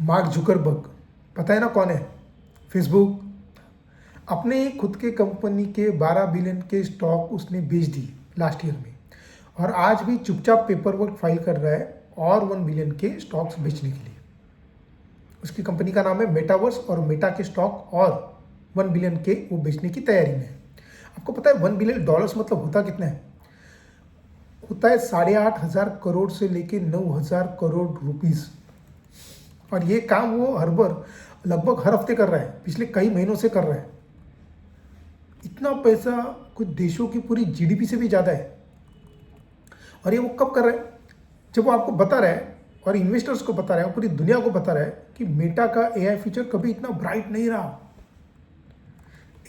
Mark Zuckerberg, पता है ना कौन है? फेसबुक। अपने ही खुद के कंपनी के 12 बिलियन के स्टॉक उसने बेच दी लास्ट ईयर में, और आज भी चुपचाप पेपर वर्क फाइल कर रहा है और 1 बिलियन के स्टॉक्स बेचने के लिए। उसकी कंपनी का नाम है मेटावर्स, और मेटा के स्टॉक और 1 बिलियन के वो बेचने की तैयारी में है। आपको पता है $1 बिलियन मतलब होता कितना है? होता है 8,500 करोड़ से लेके 9,000 करोड़ रुपीस। और ये काम वो लगभग हर हफ्ते कर रहा है, पिछले कई महीनों से कर रहा है। इतना पैसा कुछ देशों की पूरी जीडीपी से भी ज़्यादा है। और ये वो कब कर रहा है? जब वो आपको बता रहा है और इन्वेस्टर्स को बता रहा है और पूरी दुनिया को बता रहा है कि मेटा का एआई फ्यूचर कभी इतना ब्राइट नहीं रहा।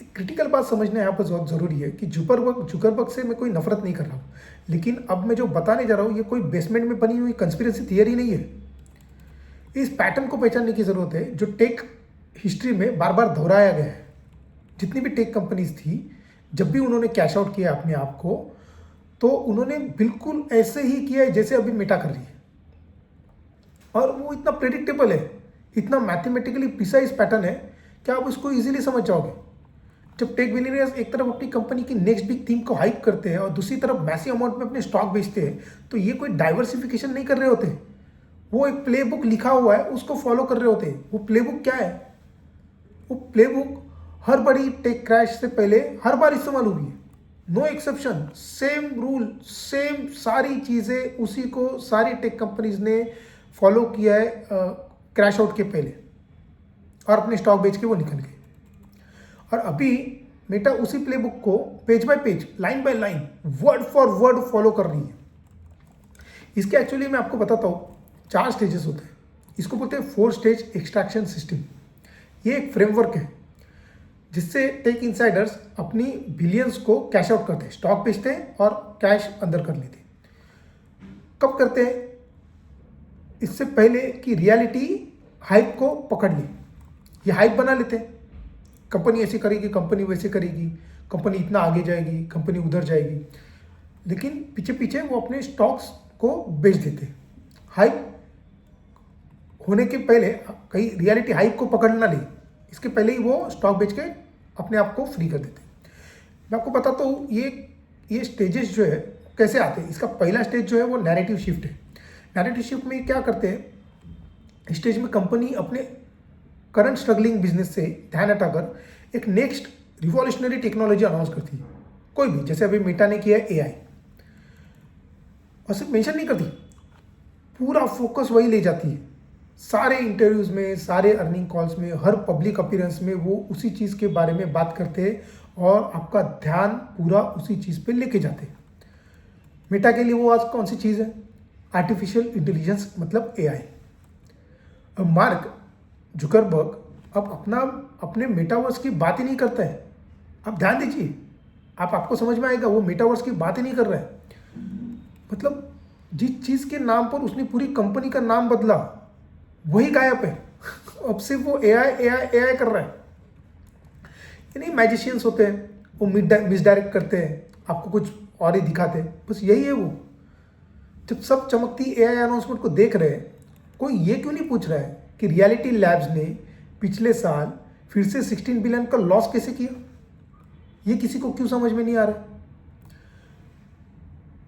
एक क्रिटिकल बात समझना यहाँ पर बहुत ज़रूरी है कि जुकरबर्ग से मैं कोई नफरत नहीं कर रहा हूँ, लेकिन अब मैं जो बताने जा रहा हूँ ये कोई बेसमेंट में बनी हुई कंस्पिरेसी थियरी नहीं है। इस पैटर्न को पहचानने की ज़रूरत है जो टेक हिस्ट्री में बार बार दोहराया गया है। जितनी भी टेक कंपनीज थी, जब भी उन्होंने कैश आउट किया अपने आप को, तो उन्होंने बिल्कुल ऐसे ही किया है जैसे अभी मेटा कर रही है। और वो इतना प्रेडिक्टेबल है, इतना मैथमेटिकली प्रिसाइज पैटर्न है कि आप उसको इजीली समझ जाओगे। जब टेक बिलियनियर्स एक तरफ अपनी कंपनी की नेक्स्ट बिग थीम को हाइप करते हैं और दूसरी तरफ मैसिव अमाउंट में अपने स्टॉक बेचते हैं, तो ये कोई डाइवर्सिफिकेशन नहीं कर रहे होते। वो एक प्लेबुक लिखा हुआ है, उसको फॉलो कर रहे होते हैं। वो प्लेबुक क्या है? वो प्लेबुक हर बड़ी टेक क्रैश से पहले हर बार इस्तेमाल हुई है, no exception. Same rule, same सारी चीज़ें उसी को सारी टेक कंपनीज ने फॉलो किया है क्रैश आउट के पहले, और अपने स्टॉक बेच के वो निकल गए। और अभी मेटा उसी प्लेबुक को page bye page, line by line, word for word follow कर रही है। इसके एक्चुअली मैं आपको बताता हूँ, 4 स्टेजेस होते हैं। इसको बोलते हैं 4 स्टेज एक्सट्रैक्शन सिस्टम। ये एक फ्रेमवर्क है जिससे टेक इनसाइडर्स अपनी बिलियंस को कैश आउट करते हैं, स्टॉक बेचते हैं और कैश अंदर कर लेते हैं। कब करते हैं? इससे पहले कि रियलिटी हाइप को पकड़ ली। ये हाइप बना लेते हैं, कंपनी ऐसी करेगी, कंपनी वैसे करेगी, कंपनी इतना आगे जाएगी, कंपनी उधर जाएगी, लेकिन पीछे पीछे वो अपने स्टॉक्स को बेच देते हैं। हाइप होने के पहले, कहीं रियलिटी हाइप को पकड़ ना ले, इसके पहले ही वो स्टॉक बेच के अपने आप को फ्री कर देते हैं। मैं आपको बताता हूँ ये स्टेजेस जो है कैसे आते हैं। इसका पहला स्टेज जो है वो नैरेटिव शिफ्ट है। नैरेटिव शिफ्ट में क्या करते हैं? इस स्टेज में कंपनी अपने करंट स्ट्रगलिंग बिजनेस से ध्यान हटाकर एक नेक्स्ट रिवॉल्यूशनरी टेक्नोलॉजी अनाउंस करती है, कोई भी, जैसे अभी मेटा ने किया है एआई। और सिर्फ मेंशन नहीं करती, पूरा फोकस वही ले जाती है। सारे इंटरव्यूज में, सारे अर्निंग कॉल्स में, हर पब्लिक अपीयरेंस में वो उसी चीज़ के बारे में बात करते हैं और आपका ध्यान पूरा उसी चीज़ पे लेके जाते हैं। मेटा के लिए वो आज कौन सी चीज़ है? आर्टिफिशियल इंटेलिजेंस, मतलब एआई। अब मार्क जुकरबर्ग अब अपने मेटावर्स की बात ही नहीं करता है। आप ध्यान दीजिए, आपको समझ में आएगा, वो मेटावर्स की बात ही नहीं कर रहा है। मतलब जिस चीज़ के नाम पर उसने पूरी कंपनी का नाम बदला, वही गायब है। अब सिर्फ वो एआई कर रहा है। यानी मैजिशियंस होते हैं, वो मिसडायरेक्ट करते हैं, आपको कुछ और ही दिखाते हैं, बस यही है वो। जब सब चमकती एआई अनाउंसमेंट को देख रहे हैं, कोई ये क्यों नहीं पूछ रहा है कि रियलिटी लैब्स ने पिछले साल फिर से 16 बिलियन का लॉस कैसे किया? ये किसी को क्यों समझ में नहीं आ रहा?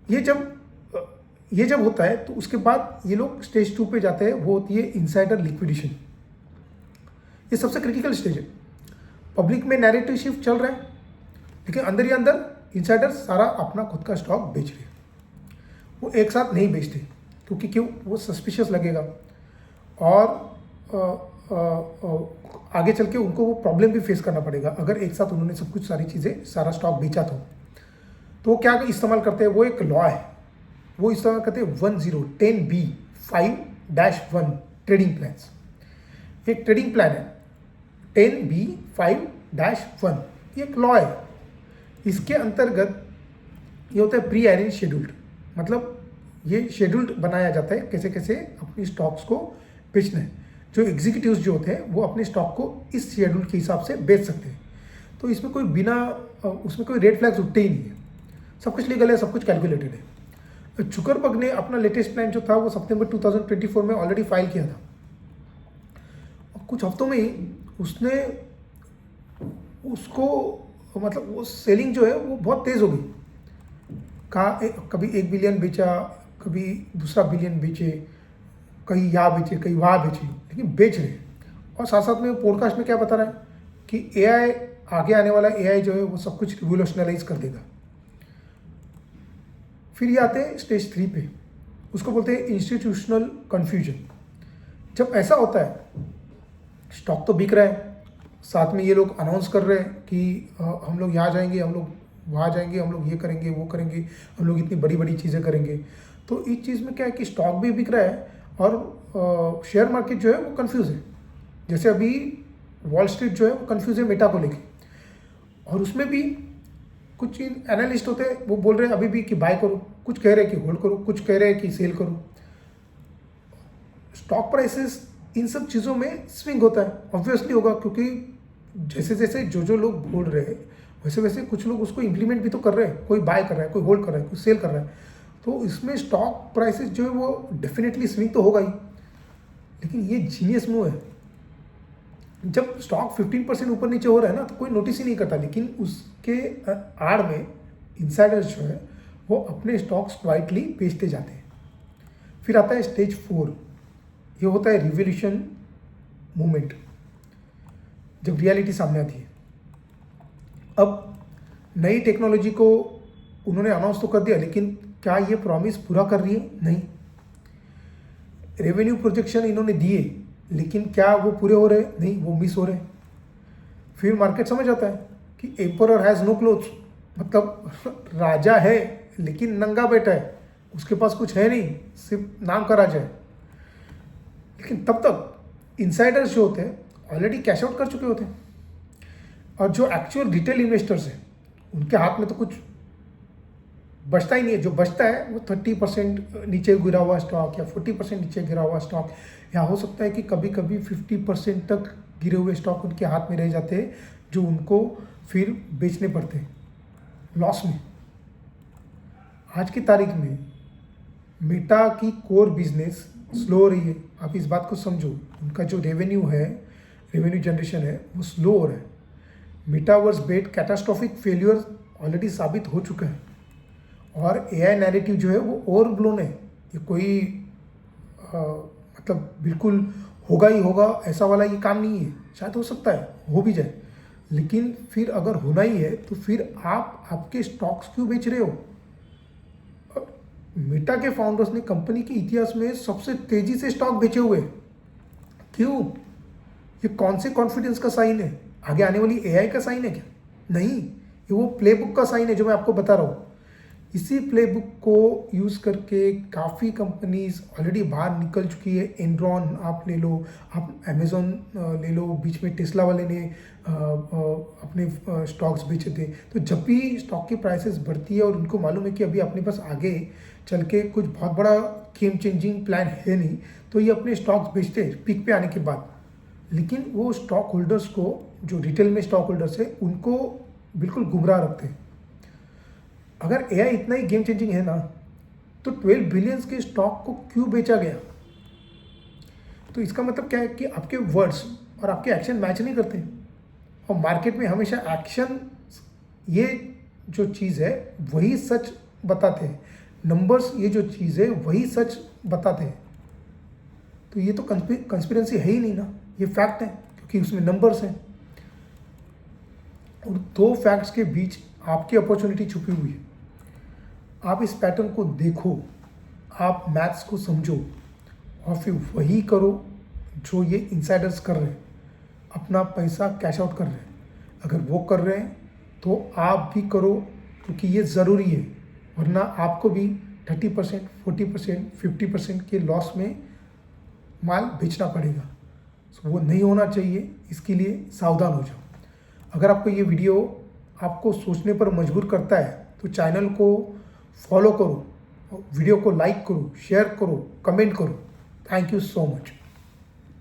ये जब होता है तो उसके बाद ये लोग स्टेज 2 पे जाते हैं, वो होती है इनसाइडर लिक्विडेशन। ये सबसे क्रिटिकल स्टेज है। पब्लिक में नैरेटिव शिफ्ट चल रहा है, लेकिन अंदर ही अंदर इनसाइडर सारा अपना खुद का स्टॉक बेच रहे हैं। वो एक साथ नहीं बेचते, क्योंकि क्यों? वो सस्पिशियस लगेगा, और आगे चल के उनको वो प्रॉब्लम भी फेस करना पड़ेगा अगर एक साथ उन्होंने सब कुछ, सारी चीज़ें, सारा स्टॉक बेचा तो वो क्या इस्तेमाल करते हैं? वो एक लॉ है, वो इस्तेमाल करते हैं 10B5-1 ट्रेडिंग प्लान्स। एक ट्रेडिंग प्लान है 10B5-1, ये एक लॉ है। इसके अंतर्गत ये होता है प्री अरेंज शेड्यूल्ड, मतलब ये शेड्यूल्ड बनाया जाता है कैसे कैसे अपनी स्टॉक्स को बेचना है। जो एग्जीक्यूटिव्स जो होते हैं वो अपने स्टॉक को इस शेड्यूल के हिसाब से बेच सकते हैं। तो इसमें उसमें कोई रेड फ्लैग्स उठते ही नहीं है, सब कुछ लीगल है, सब कुछ कैलकुलेटेड है। जुकरबर्ग ने अपना लेटेस्ट प्लान जो था वो सितंबर 2024 में ऑलरेडी फाइल किया था। कुछ हफ्तों में ही उसने उसको मतलब वो सेलिंग जो है वो बहुत तेज़ हो गई। कभी 1 बिलियन बेचा, कभी दूसरा बिलियन बेचे, कहीं यहाँ बेचे, कहीं वहाँ बेचे, लेकिन बेच रहे। और साथ साथ में पॉडकास्ट में क्या बता रहा है कि एआई, आगे आने वाला एआई जो है वो सब कुछ रिवोल्यूशनलाइज कर देगा। फिर ये आते हैं स्टेज 3 पे, उसको बोलते हैं इंस्टीट्यूशनल कन्फ्यूजन। जब ऐसा होता है, स्टॉक तो बिक रहा है, साथ में ये लोग अनाउंस कर रहे हैं कि हम लोग यहाँ जाएंगे, हम लोग वहाँ जाएंगे, हम लोग ये करेंगे, वो करेंगे, हम लोग इतनी बड़ी बड़ी चीज़ें करेंगे। तो इस चीज़ में क्या है कि स्टॉक भी बिक रहा है और शेयर मार्केट जो है वो कंफ्यूज है। जैसे अभी वॉल स्ट्रीट जो है वो कंफ्यूज है मेटा को लेके, और उसमें भी कुछ एनालिस्ट होते हैं वो बोल रहे हैं अभी भी कि बाय करो, कुछ कह रहे हैं कि होल्ड करो, कुछ कह रहे हैं कि सेल करो। स्टॉक प्राइसेस इन सब चीज़ों में स्विंग होता है, ऑब्वियसली होगा, क्योंकि जैसे जैसे जो लोग बोल रहे हैं वैसे वैसे कुछ लोग उसको इम्प्लीमेंट भी तो कर रहे हैं। कोई बाय कर रहा है, कोई होल्ड कर रहा है, कोई सेल कर रहा है। तो इसमें स्टॉक प्राइसेस जो है वो डेफिनेटली स्विंग तो होगा ही, लेकिन ये जीनियस मूव है। जब स्टॉक 15% ऊपर नीचे हो रहा है ना तो कोई नोटिस ही नहीं करता, लेकिन उसके आड़ में इनसाइडर्स जो है वो अपने स्टॉक्स क्वाइटली बेचते जाते हैं। फिर आता है स्टेज 4, ये होता है रिवोल्यूशन मूवमेंट, जब रियलिटी सामने आती है। अब नई टेक्नोलॉजी को उन्होंने अनाउंस तो कर दिया, लेकिन क्या ये प्रॉमिस पूरा कर रही है? नहीं। रेवेन्यू प्रोजेक्शन इन्होंने दिए, लेकिन क्या वो पूरे हो रहे? नहीं, वो मिस हो रहे। फिर मार्केट समझ आता है कि एम्परर हैज़ नो क्लोथ्स, मतलब राजा है लेकिन नंगा बैठा है, उसके पास कुछ है नहीं, सिर्फ नाम का राजा है। लेकिन तब तक इनसाइडर्स जो होते हैं ऑलरेडी कैश आउट कर चुके होते हैं, और जो एक्चुअल रिटेल इन्वेस्टर्स हैं उनके हाथ में तो कुछ बचता ही नहीं है। जो बचता है वो 30% नीचे गिरा हुआ स्टॉक या 40% नीचे गिरा हुआ स्टॉक, या हो सकता है कि कभी कभी 50% तक गिरे हुए स्टॉक उनके हाथ में रह जाते हैं, जो उनको फिर बेचने पड़ते हैं लॉस में। आज की तारीख में मेटा की कोर बिजनेस स्लो हो रही है। आप इस बात को समझो, उनका जो रेवेन्यू जनरेशन है वो स्लो हो रहा है। मेटावर्स बेट कैटास्ट्रॉफिक फेल्यूर ऑलरेडी साबित हो चुका है, और एआई नैरेटिव जो है वो ओवरब्लोन है। ये कोई मतलब बिल्कुल होगा ही होगा ऐसा वाला ये काम नहीं है। शायद हो सकता है हो भी जाए, लेकिन फिर अगर होना ही है तो फिर आप आपके स्टॉक्स क्यों बेच रहे हो? मेटा के फाउंडर्स ने कंपनी के इतिहास में सबसे तेजी से स्टॉक बेचे हुए। क्यों? ये कौन से कॉन्फिडेंस का साइन है? आगे आने वाली एआई का साइन है क्या? नहीं, ये वो प्लेबुक का साइन है जो मैं आपको बता रहा हूँ। इसी प्लेबुक को यूज़ करके काफ़ी कंपनीज ऑलरेडी बाहर निकल चुकी है। एनरॉन आप ले लो, आप अमेज़ॉन ले लो, बीच में टेस्ला वाले ने अपने स्टॉक्स बेचे थे। तो जब भी स्टॉक की प्राइसेस बढ़ती है और उनको मालूम है कि अभी अपने पास आगे चल के कुछ बहुत बड़ा गेम चेंजिंग प्लान है नहीं, तो ये अपने स्टॉक्स बेचते हैं पीक पे आने के बाद। लेकिन वो स्टॉक होल्डर्स को, जो रिटेल में स्टॉक होल्डर्स है, उनको बिल्कुल गुमराह रखते हैं। अगर एआई इतना ही गेम चेंजिंग है ना, तो 12 बिलियंस के स्टॉक को क्यों बेचा गया? तो इसका मतलब क्या है कि आपके वर्ड्स और आपके एक्शन मैच नहीं करते, और मार्केट में हमेशा एक्शन, ये जो चीज़ है वही सच बताते हैं। नंबर्स ये जो चीज़ है वही सच बताते हैं। तो ये तो कंस्पिरेंसी है ही नहीं ना, ये फैक्ट है, क्योंकि उसमें नंबर्स हैं। और दो फैक्ट्स के बीच आपकी अपॉर्चुनिटी छुपी हुई है। आप इस पैटर्न को देखो, आप मैथ्स को समझो, और फिर वही करो जो ये इनसाइडर्स कर रहे हैं, अपना पैसा कैश आउट कर रहे हैं। अगर वो कर रहे हैं तो आप भी करो, क्योंकि ये ज़रूरी है, वरना आपको भी 30%, 40%, 50% के लॉस में माल बेचना पड़ेगा। तो वो नहीं होना चाहिए, इसके लिए सावधान हो जाओ। अगर आपको ये वीडियो आपको सोचने पर मजबूर करता है तो चैनल को फॉलो करो, वीडियो को लाइक करो, शेयर करो, कमेंट करो। Thank you so much.